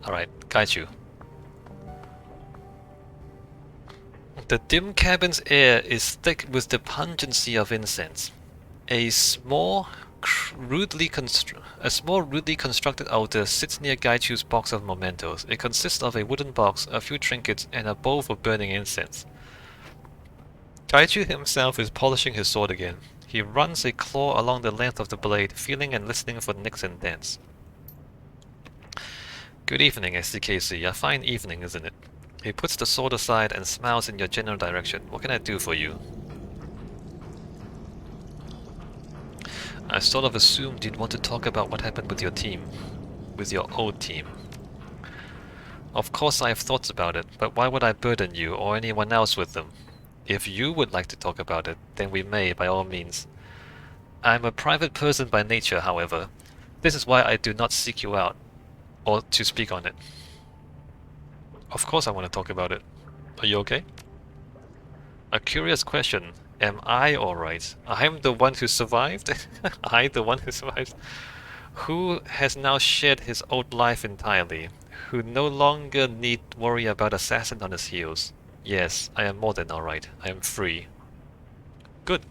Alright, Gaichu. The dim cabin's air is thick with the pungency of incense. A small, rudely constructed altar sits near Gaichu's box of mementos. It consists of a wooden box, a few trinkets, and a bowl for burning incense. Gaichu himself is polishing his sword again. He runs a claw along the length of the blade, feeling and listening for nicks and dents. Good evening, SDKC. A fine evening, isn't it? He puts the sword aside and smiles in your general direction. What can I do for you? I sort of assumed you'd want to talk about what happened with your team. With your old team. Of course I have thoughts about it, but why would I burden you or anyone else with them? If you would like to talk about it, then we may, by all means. I'm a private person by nature, however. This is why I do not seek you out, or to speak on it. Of course I want to talk about it. Are you okay? A curious question. Am I alright? I'm the one who survived? I the one who survived? Who has now shed his old life entirely? Who no longer need worry about assassin on his heels? Yes, I am more than alright. I am free. Good.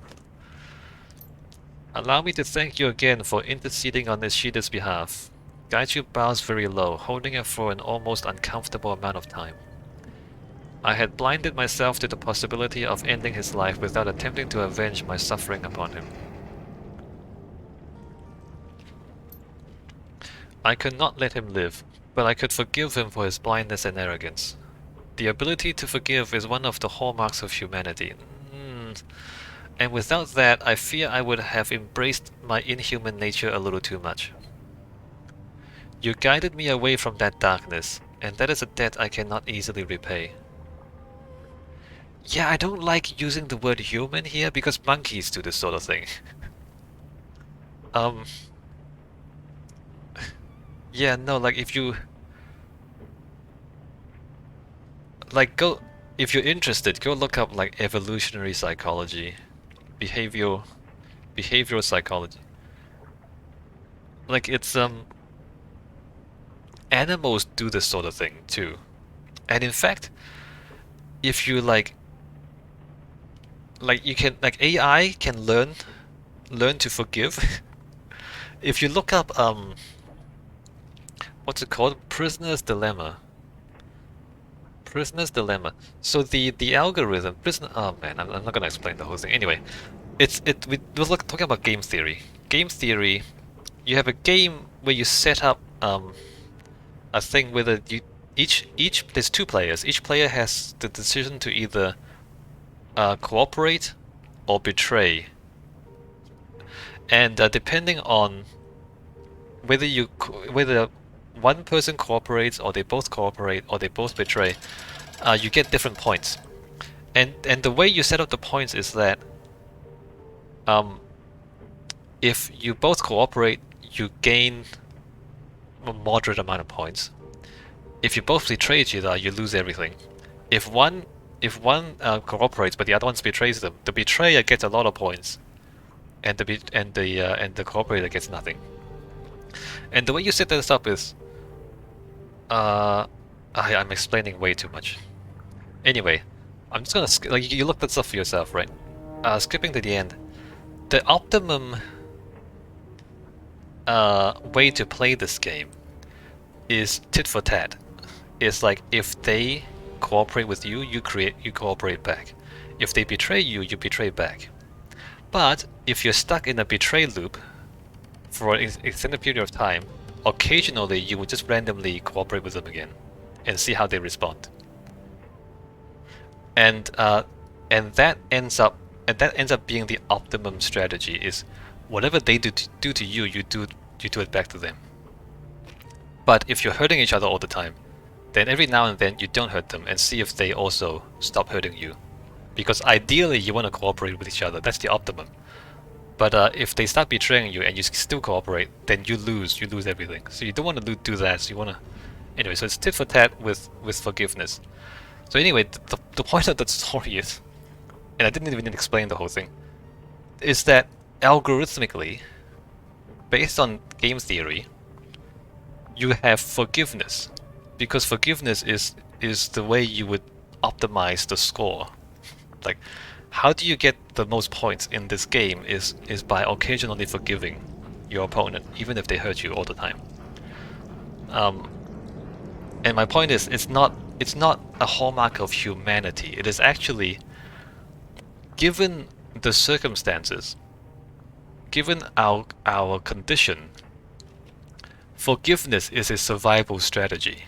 Allow me to thank you again for interceding on Ishida's behalf. Gaichu bows very low, holding it for an almost uncomfortable amount of time. I had blinded myself to the possibility of ending his life without attempting to avenge my suffering upon him. I could not let him live, but I could forgive him for his blindness and arrogance. The ability to forgive is one of the hallmarks of humanity. And without that, I fear I would have embraced my inhuman nature a little too much. You guided me away from that darkness, and that is a debt I cannot easily repay. Yeah, I don't like using the word human here because monkeys do this sort of thing. Yeah, no, like if you... Like, if you're interested, go look up like evolutionary psychology, behavioral psychology. Like it's animals do this sort of thing too. And in fact, if you like you can AI can learn to forgive. If you look up what's it called? Prisoner's Dilemma. Prisoner's Dilemma. So the algorithm oh man, I'm not gonna explain the whole thing. Anyway, we're talking about game theory. Game theory, you have a game where you set up a thing where there's two players. Each player has the decision to either cooperate or betray. And depending on whether one person cooperates or they both cooperate or they both betray, you get different points. And the way you set up the points is that if you both cooperate, you gain a moderate amount of points. If you both betray each other, you lose everything. If one cooperates but the other one betrays them, the betrayer gets a lot of points, and the cooperator gets nothing. And the way you set this up is, I'm explaining way too much. Anyway, I'm just gonna you look this up for yourself, right? Skipping to the end, the optimum way to play this game is tit for tat. It's like if they cooperate with you, you cooperate back. If they betray you, you betray back. But if you're stuck in a betray loop for an extended period of time, occasionally you will just randomly cooperate with them again and see how they respond. And that ends up being the optimum strategy. Is whatever they do to you, you do it back to them. But if you're hurting each other all the time, then every now and then you don't hurt them and see if they also stop hurting you. Because ideally you want to cooperate with each other, that's the optimum. But if they start betraying you and you still cooperate, then you lose everything. So you don't want to do that, so you want to... Anyway, so it's tit for tat with forgiveness. So anyway, the point of the story is, and I didn't even explain the whole thing, is that algorithmically, based on game theory, you have forgiveness. because forgiveness is the way you would optimize the score. Like, how do you get the most points in this game is by occasionally forgiving your opponent, even if they hurt you all the time. And my point is, it's not a hallmark of humanity. It is actually, given the circumstances, given our condition, forgiveness is a survival strategy.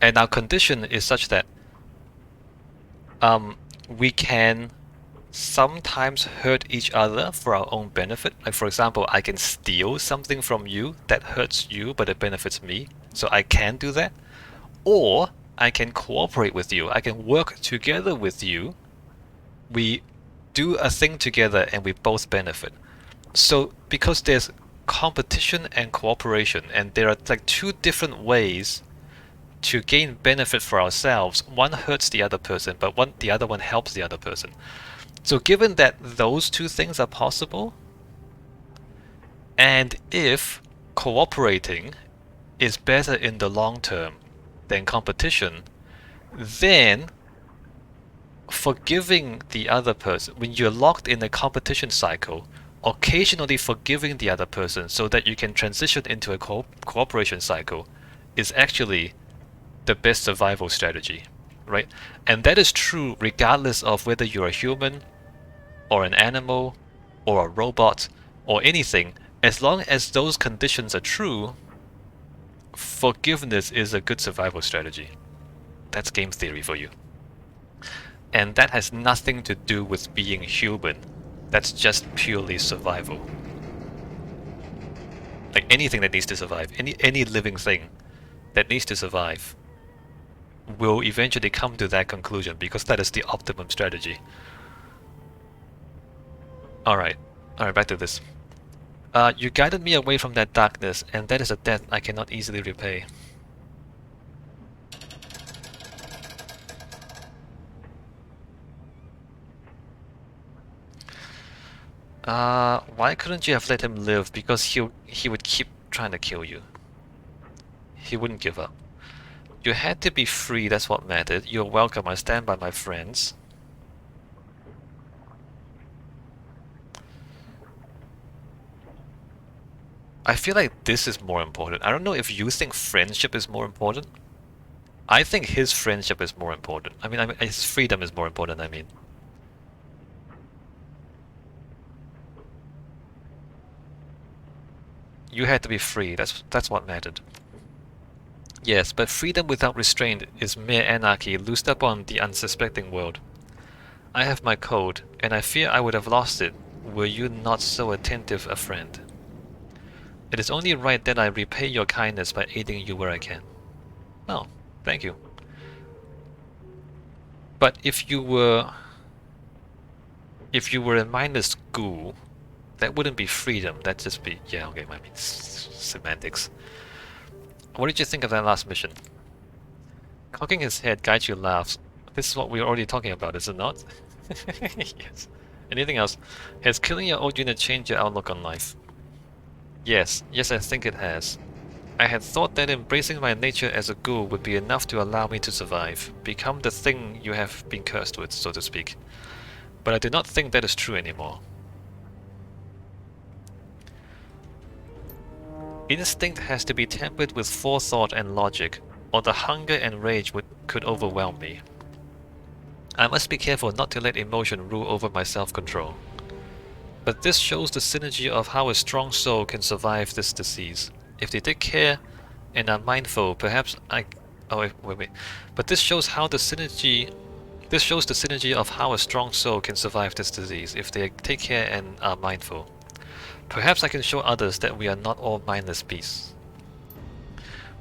And our condition is such that we can sometimes hurt each other for our own benefit. Like, for example, I can steal something from you that hurts you but it benefits me, so I can do that. Or I can cooperate with you, I can work together with you, we do a thing together and we both benefit. So because there's competition and cooperation, and there are like two different ways to gain benefit for ourselves, one hurts the other person, but the other one helps the other person. So given that those two things are possible, and if cooperating is better in the long term than competition, then forgiving the other person, when you're locked in a competition cycle, occasionally forgiving the other person so that you can transition into a cooperation cycle is actually the best survival strategy, right? And that is true regardless of whether you're a human or an animal or a robot or anything. As long as those conditions are true, forgiveness is a good survival strategy. That's game theory for you. And that has nothing to do with being human. That's just purely survival. Like anything that needs to survive, any living thing that needs to survive will eventually come to that conclusion because that is the optimum strategy. Alright, back to this. You guided me away from that darkness, and that is a debt I cannot easily repay. Why couldn't you have let him live? Because he would keep trying to kill you. He wouldn't give up. You had to be free, that's what mattered. You're welcome, I stand by my friends. I feel like this is more important. I don't know if you think friendship is more important. I think his friendship is more important. I mean, his freedom is more important, I mean. You had to be free, that's what mattered. Yes, but freedom without restraint is mere anarchy loosed upon the unsuspecting world. I have my code, and I fear I would have lost it were you not so attentive a friend. It is only right that I repay your kindness by aiding you where I can. Oh, thank you. But if you were a mindless ghoul, that wouldn't be freedom, that'd just be... yeah, okay, I mean, semantics. What did you think of that last mission? Cocking his head, Gaichu laughs. This is what we were already talking about, is it not? Yes. Anything else? Has killing your old unit changed your outlook on life? Yes, I think it has. I had thought that embracing my nature as a ghoul would be enough to allow me to survive, become the thing you have been cursed with, so to speak. But I do not think that is true anymore. Instinct has to be tempered with forethought and logic, or the hunger and rage could overwhelm me. I must be careful not to let emotion rule over my self-control. But this shows the synergy of how a strong soul can survive this disease. If they take care and are mindful, perhaps I... oh, wait. But this shows how the synergy... this shows the synergy of how a strong soul can survive this disease, if they take care and are mindful. Perhaps I can show others that we are not all mindless beasts.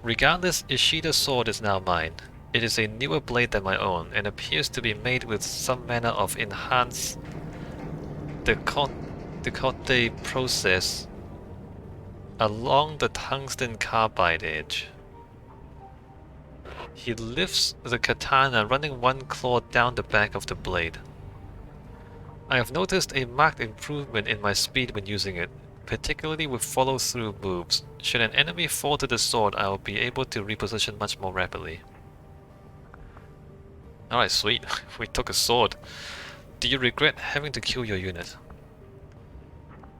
Regardless, Ishida's sword is now mine. It is a newer blade than my own, and appears to be made with some manner of enhanced decote process along the tungsten carbide edge. He lifts the katana, running one claw down the back of the blade. I have noticed a marked improvement in my speed when using it. particularly with follow-through moves. Should an enemy fall to the sword, I will be able to reposition much more rapidly. Alright, sweet. We took a sword. Do you regret having to kill your unit?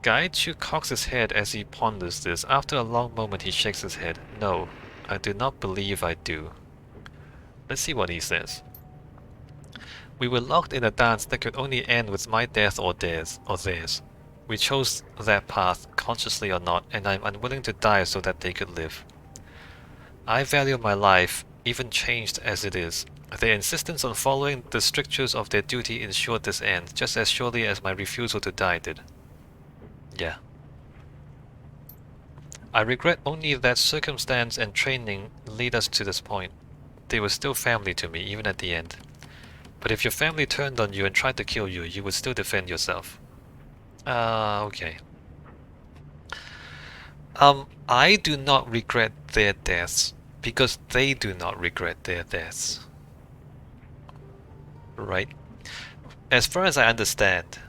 Gaichu cocks his head as he ponders this. After a long moment he shakes his head. No, I do not believe I do. Let's see what he says. We were locked in a dance that could only end with my death or theirs. We chose that path, consciously or not, and I am unwilling to die so that they could live. I value my life, even changed as it is. Their insistence on following the strictures of their duty ensured this end, just as surely as my refusal to die did. Yeah. I regret only that circumstance and training lead us to this point. They were still family to me, even at the end. But if your family turned on you and tried to kill you, you would still defend yourself. Okay. I do not regret their deaths, because they do not regret their deaths. Right? As far as I understand,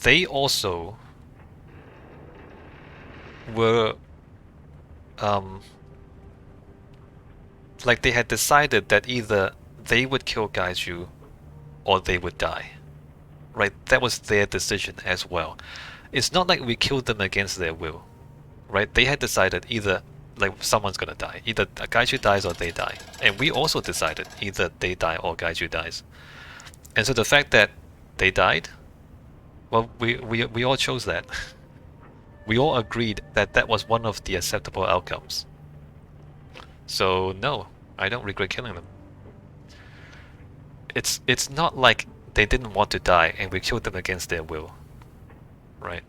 they also were, like they had decided that either they would kill Gaichu or they would die. Right? That was their decision as well. It's not like we killed them against their will. Right? They had decided either, like, someone's gonna die. Either Gaichu dies or they die. And we also decided either they die or Gaichu dies. And so the fact that they died, well, we all chose that. We all agreed that that was one of the acceptable outcomes. So no, I don't regret killing them. It's not like they didn't want to die and we killed them against their will. Right?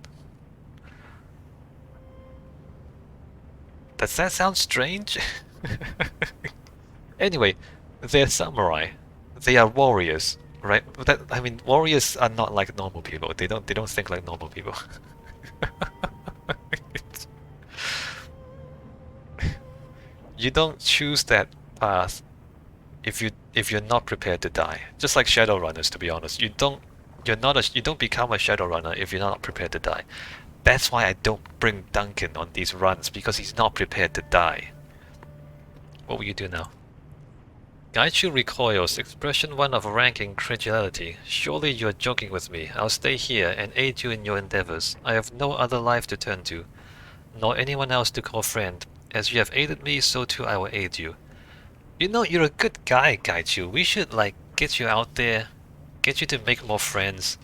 Does that sound strange? Anyway, they're samurai. They are warriors, right? That, I mean, warriors are not like normal people. They don't think like normal people. You don't choose that path if you're not prepared to die. Just like Shadowrunners, to be honest. You don't become a Shadowrunner if you're not prepared to die. That's why I don't bring Duncan on these runs, because he's not prepared to die. What will you do now? Gaichu recoils, expression one of rank incredulity. Surely you are joking with me. I'll stay here and aid you in your endeavors. I have no other life to turn to, nor anyone else to call friend. As you have aided me, so too I will aid you. You know, you're a good guy, Gaichu. We should, like, get you out there, get you to make more friends.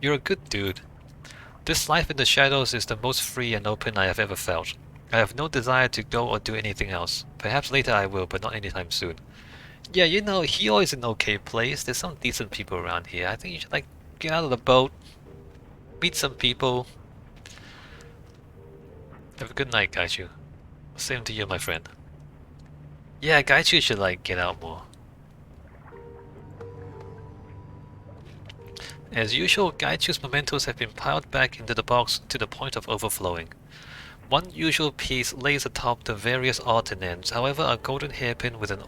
You're a good dude. This life in the shadows is the most free and open I have ever felt. I have no desire to go or do anything else. Perhaps later I will, but not anytime soon. Yeah, you know, Hio is an okay place. There's some decent people around here. I think you should, like, get out of the boat, meet some people. Have a good night, Gaichu. Same to you, my friend. Yeah, Gaichu should, like, get out more. As usual, Gaichu's mementos have been piled back into the box to the point of overflowing. One usual piece lays atop the various odds and ends, however a golden hairpin with an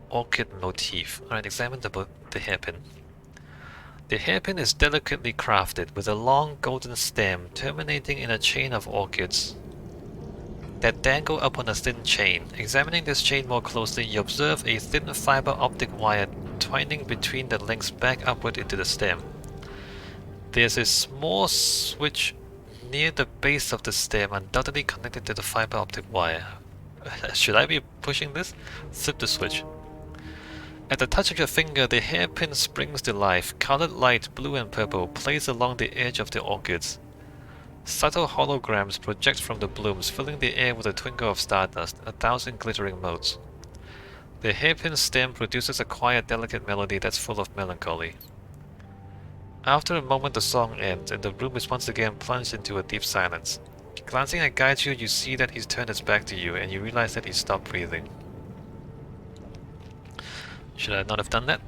orchid motif. Alright, examine the hairpin. The hairpin is delicately crafted, with a long golden stem terminating in a chain of orchids that dangle up on a thin chain. Examining this chain more closely, you observe a thin fiber optic wire twining between the links back upward into the stem. There's a small switch near the base of the stem, undoubtedly connected to the fiber optic wire. Should I be pushing this? Flip the switch. At the touch of your finger, the hairpin springs to life. Colored light, blue and purple, plays along the edge of the orchids. Subtle holograms project from the blooms, filling the air with a twinkle of stardust, 1,000 glittering motes. The hairpin stem produces a quiet, delicate melody that's full of melancholy. After a moment the song ends, and the room is once again plunged into a deep silence. Glancing at Gaichu, you see that he's turned his back to you, and you realize that he's stopped breathing. Should I not have done that?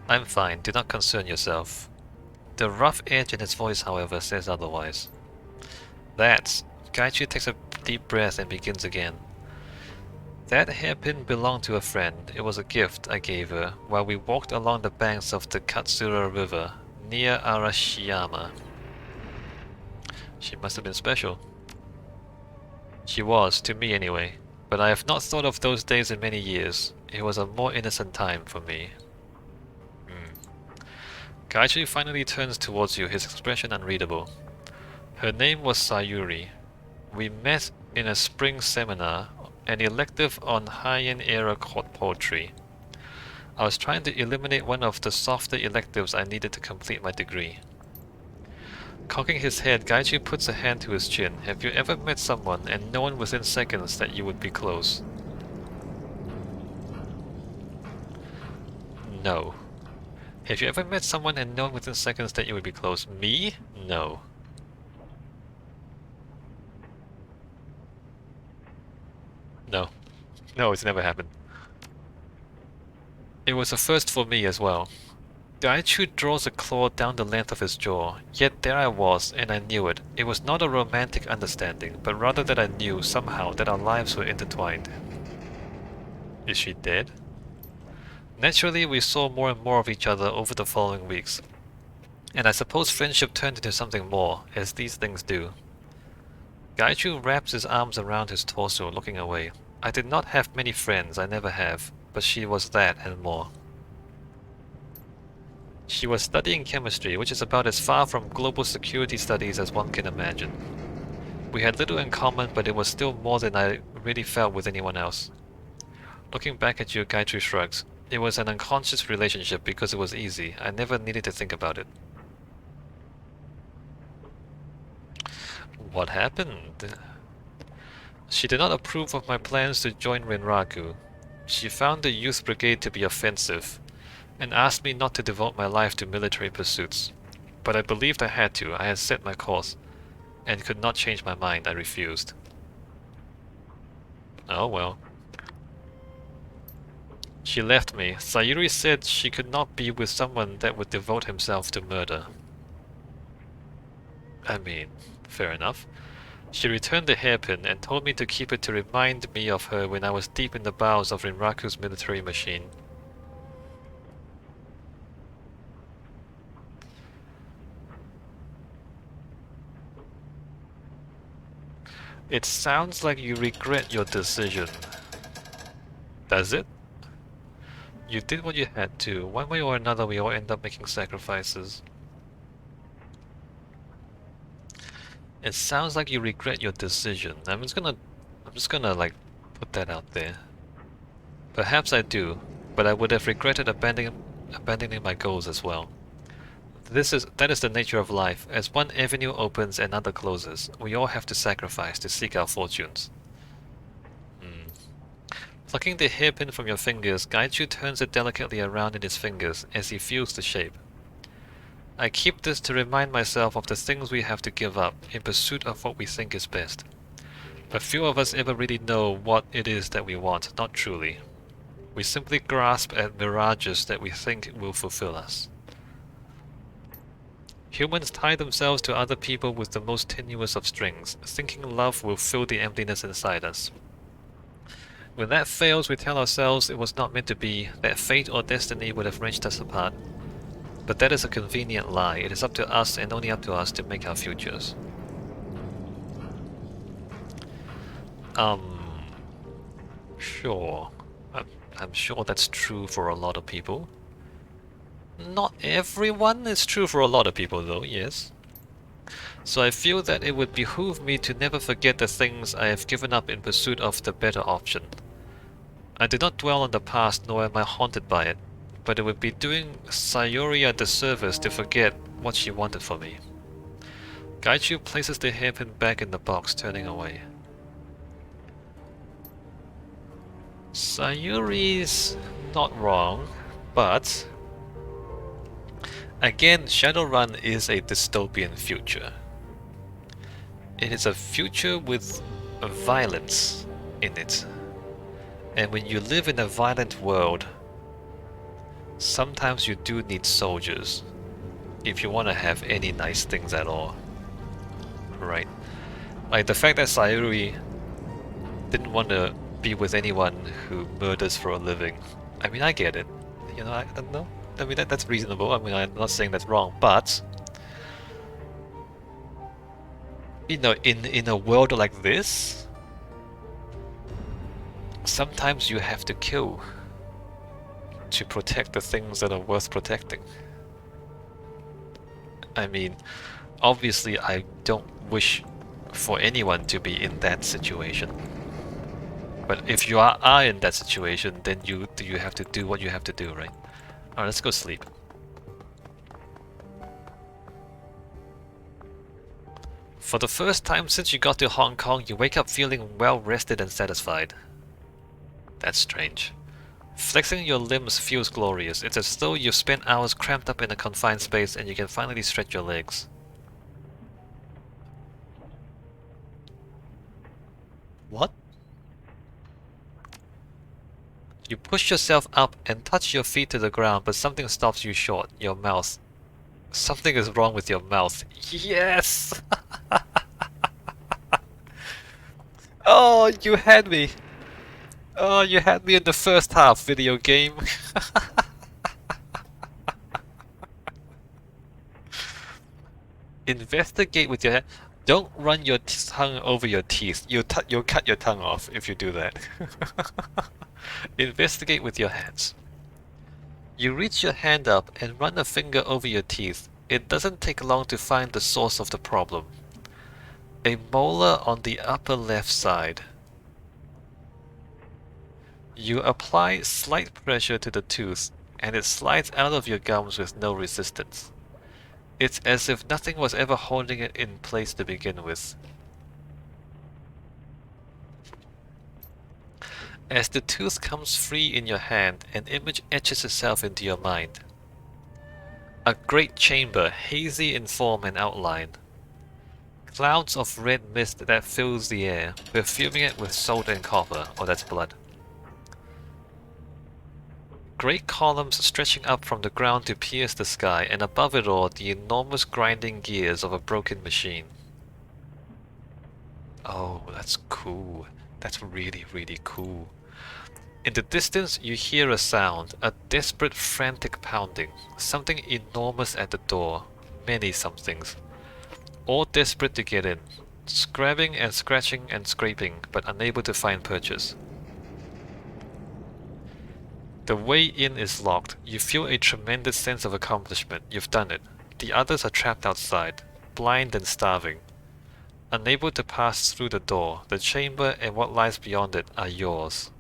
I'm fine, do not concern yourself. The rough edge in his voice, however, says otherwise. Gaichu takes a deep breath and begins again. That hairpin belonged to a friend. It was a gift I gave her while we walked along the banks of the Katsura River, near Arashiyama. She must have been special. She was, to me anyway. But I have not thought of those days in many years. It was a more innocent time for me. Gaichu finally turns towards you, his expression unreadable. Her name was Sayuri. We met in a spring seminar, an elective on high-end era court poetry. I was trying to eliminate one of the softer electives I needed to complete my degree. Cocking his head, Gaichu puts a hand to his chin. Have you ever met someone and known within seconds that you would be close? No. Have you ever met someone and known within seconds that you would be close? Me? No. No. No, it's never happened. It was a first for me as well. Gaichu draws a claw down the length of his jaw, yet there I was, and I knew it. It was not a romantic understanding, but rather that I knew, somehow, that our lives were intertwined. Is she dead? Naturally, we saw more and more of each other over the following weeks, and I suppose friendship turned into something more, as these things do. Gaichu wraps his arms around his torso, looking away. I did not have many friends, I never have, but she was that and more. She was studying chemistry, which is about as far from global security studies as one can imagine. We had little in common, but it was still more than I really felt with anyone else. Looking back at you, Gaichu shrugs. It was an unconscious relationship because it was easy. I never needed to think about it. What happened? She did not approve of my plans to join Rinraku. She found the youth brigade to be offensive, and asked me not to devote my life to military pursuits. But I believed I had to. I had set my course, and could not change my mind. I refused. Oh well. She left me. Sayuri said she could not be with someone that would devote himself to murder. I mean, fair enough. She returned the hairpin and told me to keep it to remind me of her when I was deep in the bowels of Rinraku's military machine. It sounds like you regret your decision. Does it? You did what you had to. One way or another, we all end up making sacrifices. It sounds like you regret your decision. I'm just gonna like put that out there. Perhaps I do, but I would have regretted abandoning my goals as well. That is the nature of life. As one avenue opens, another closes. We all have to sacrifice to seek our fortunes. Plucking the hairpin from your fingers, Gaichu turns it delicately around in his fingers as he feels the shape. I keep this to remind myself of the things we have to give up in pursuit of what we think is best. But few of us ever really know what it is that we want, not truly. We simply grasp at mirages that we think will fulfill us. Humans tie themselves to other people with the most tenuous of strings, thinking love will fill the emptiness inside us. When that fails, we tell ourselves it was not meant to be, that fate or destiny would have wrenched us apart. But that is a convenient lie. It is up to us and only up to us to make our futures. Sure. I'm sure that's true for a lot of people. Not everyone is true for a lot of people though, yes. So I feel that it would behoove me to never forget the things I have given up in pursuit of the better option. I do not dwell on the past, nor am I haunted by it, but it would be doing Sayuri a disservice to forget what she wanted for me. Gaichu places the hairpin back in the box, turning away. Sayuri's not wrong, but again, Shadowrun is a dystopian future. It is a future with violence in it. And when you live in a violent world, sometimes you do need soldiers if you want to have any nice things at all. Right? Like the fact that Sayuri didn't want to be with anyone who murders for a living. I mean, I get it. You know, I don't know. I mean, that's reasonable. I mean, I'm not saying that's wrong, but You know, in a world like this, sometimes you have to kill to protect the things that are worth protecting. I mean, obviously I don't wish for anyone to be in that situation. But if you are in that situation, then you have to do what you have to do, right? Alright, let's go sleep. For the first time since you got to Hong Kong, you wake up feeling well rested and satisfied. That's strange. Flexing your limbs feels glorious. It's as though you've spent hours cramped up in a confined space and you can finally stretch your legs. What? You push yourself up and touch your feet to the ground, but something stops you short. Your mouth. Something is wrong with your mouth. Yes! Oh, you had me! Oh, you had me in the first half, video game. Investigate with your hand. Don't run your tongue over your teeth. You'll cut your tongue off if you do that. Investigate with your hands. You reach your hand up and run a finger over your teeth. It doesn't take long to find the source of the problem. A molar on the upper left side. You apply slight pressure to the tooth, and it slides out of your gums with no resistance. It's as if nothing was ever holding it in place to begin with. As the tooth comes free in your hand, an image etches itself into your mind. A great chamber, hazy in form and outline. Clouds of red mist that fills the air, perfuming it with salt and copper. Oh, that's blood. Great columns stretching up from the ground to pierce the sky, and above it all, the enormous grinding gears of a broken machine. Oh, that's cool. That's really, really cool. In the distance, you hear a sound, a desperate, frantic pounding. Something enormous at the door. Many somethings. All desperate to get in. Scrabbing and scratching and scraping, but unable to find purchase. The way in is locked. You feel a tremendous sense of accomplishment. You've done it. The others are trapped outside, blind and starving. Unable to pass through the door, the chamber and what lies beyond it are yours.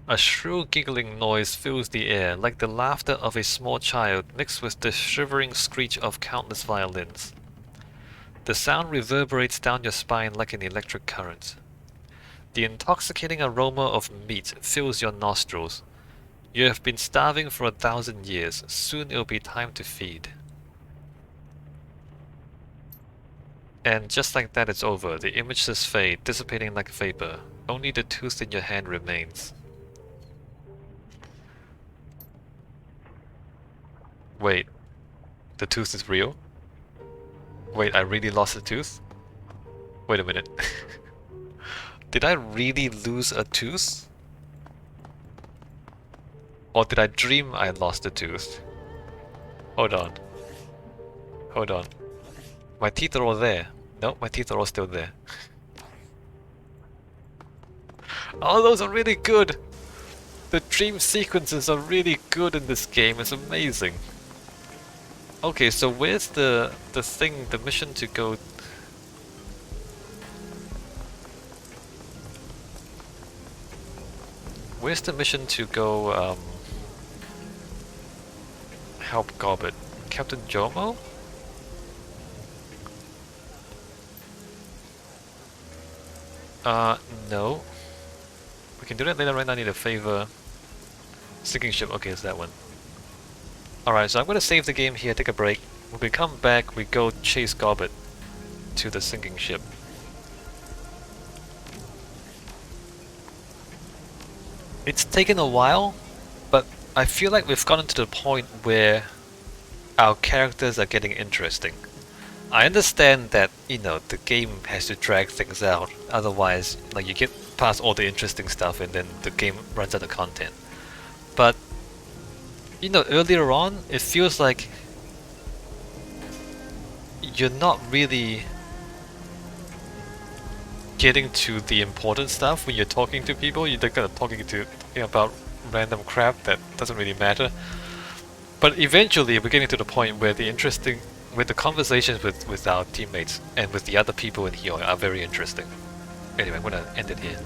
A shrill giggling noise fills the air, like the laughter of a small child mixed with the shivering screech of countless violins. The sound reverberates down your spine like an electric current. The intoxicating aroma of meat fills your nostrils. You have been starving for 1,000 years. Soon it'll be time to feed. And just like that, it's over. The images fade, dissipating like vapor. Only the tooth in your hand remains. Wait, the tooth is real? Wait, I really lost a tooth? Wait a minute. Did I really lose a tooth? Or did I dream I lost a tooth? Hold on. Hold on. My teeth are all there. No, my teeth are all still there. Oh, those are really good! The dream sequences are really good in this game, it's amazing. Okay, so where's the thing, the mission to go... Where's the mission to go, help Gobbet? Captain Jomo? No. We can do that later. Right now I need a favor. Sinking ship, okay, it's that one. Alright, so I'm gonna save the game here, take a break. When we come back, we go chase Gobbet to the sinking ship. It's taken a while, but I feel like we've gotten to the point where our characters are getting interesting. I understand that, you know, the game has to drag things out, otherwise, like, you get past all the interesting stuff and then the game runs out of content. But You know, earlier on, it feels like you're not really getting to the important stuff when you're talking to people. You're kind of talking about random crap that doesn't really matter. But eventually, we're getting to the point where the conversations with our teammates and with the other people in here are very interesting. Anyway, I'm gonna end it here.